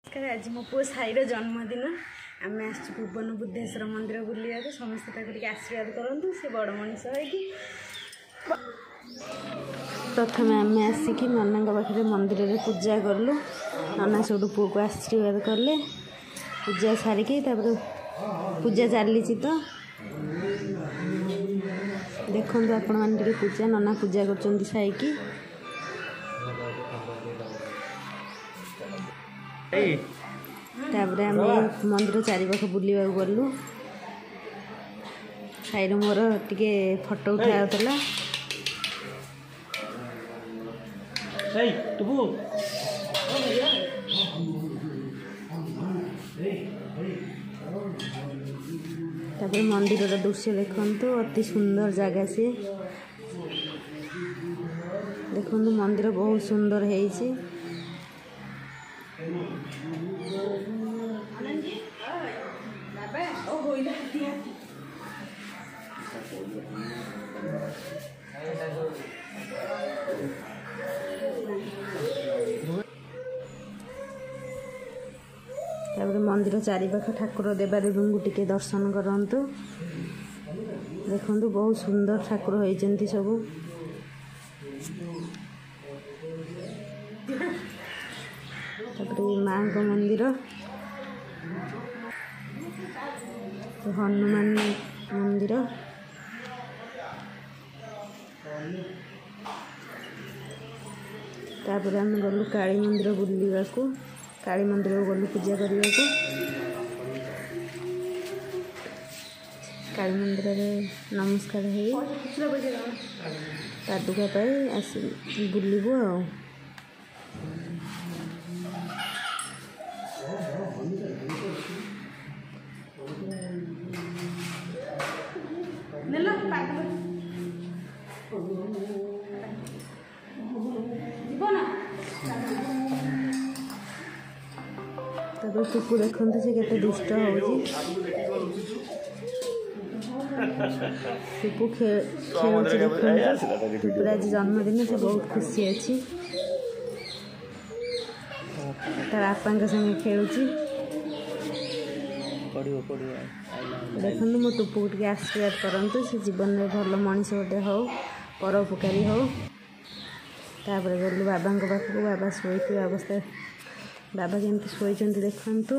आज मो पु साईर जन्मदिन आम आस भुवन बुद्धेश्वर मंदिर बुलिया समस्त आशीर्वाद करूँ से बड़ मनीष हो। प्रथम आम आसिक नना पाखे मंदिर में पूजा कलु। नना सब पु को आशीर्वाद कले पूजा सारिकी पूजा चली तो देखो आपण मैंने पूजा नना पूजा कर साईकी तापर आम मंदिर चारिपाख बुलवा गलु। साईर मोर टिके फोटो उठाला तापर मंदिर दृश्य देखु अति सुंदर जगह से देखु मंदिर बहुत सुंदर है। मंदिर चारिपाख ठाकुर देवादेवी को टिके दर्शन करंतु। देखंतु बहुत सुंदर ठाकुर होइचंती सब। माँ को मंदिर हनुमान मंदिर तापर आम गलु काली मंदिर बुलवा को। काली मंदिर गलु पूजा करने को। काली मंदिर नमस्कार है पादुका पाई आस बुलबु आ टुकु देखते से केते दुष्ट हो। टुकु टुकुर आज जन्मदिन से बहुत खुशी अच्छी तार बापा संगे खेलुची। देखो मो टुपु टे आशीर्वाद करंतु से जीवन में भल मनीष गोटे हो परोपकारी हो। तापर गलु बाबा पाखक बाबा शोई अवस्था बाबा केमती शोइचंती देखंतु।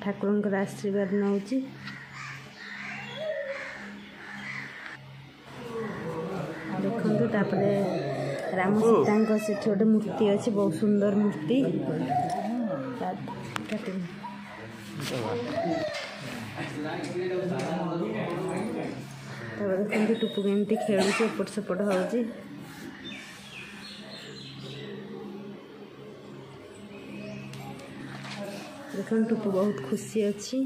ठाकुर आशीर्वाद नौची। देखंतु तापरे राम सीता से गोटे मूर्ति अच्छी बहुत सुंदर मूर्ति। देखते टुपु केमती खेलुची एपट सेपट हो। देखो टुपु बहुत खुशी अच्छी।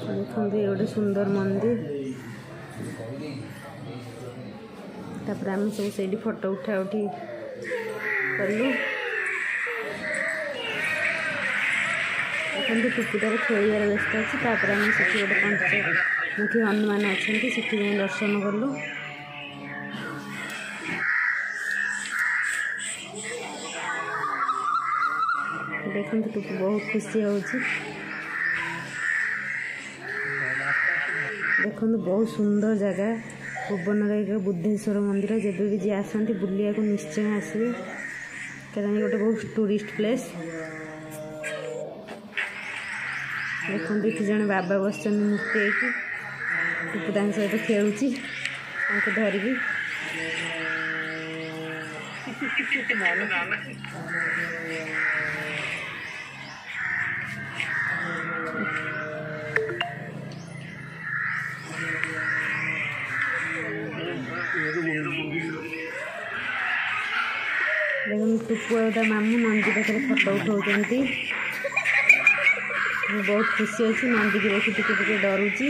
देखते गोटे सुंदर मंदिर तापर आम सब से फोटो उठा उठी कलु। देखते टुकुटार खेल व्यस्त अच्छी तापर आम से गोटे पंचमुखी हनुमान अच्छा से दर्शन कलु। देखते टुकु बहुत खुशी हो। देखो बहुत सुंदर जगह भुवन एक बुद्धेश्वर मंदिर जब भी जी आसती बुलिया को निश्चय आसवे कारण गोटे बहुत टूरिस्ट प्लेस। देखो ये जन बाबा बस मूर्ति टुकु सहित खेलुची धरिकी। टुपु और मामू नंदी पाखे फोटो उठाऊँ बहुत खुशी अच्छी नंदी की देखी टिके डरुची।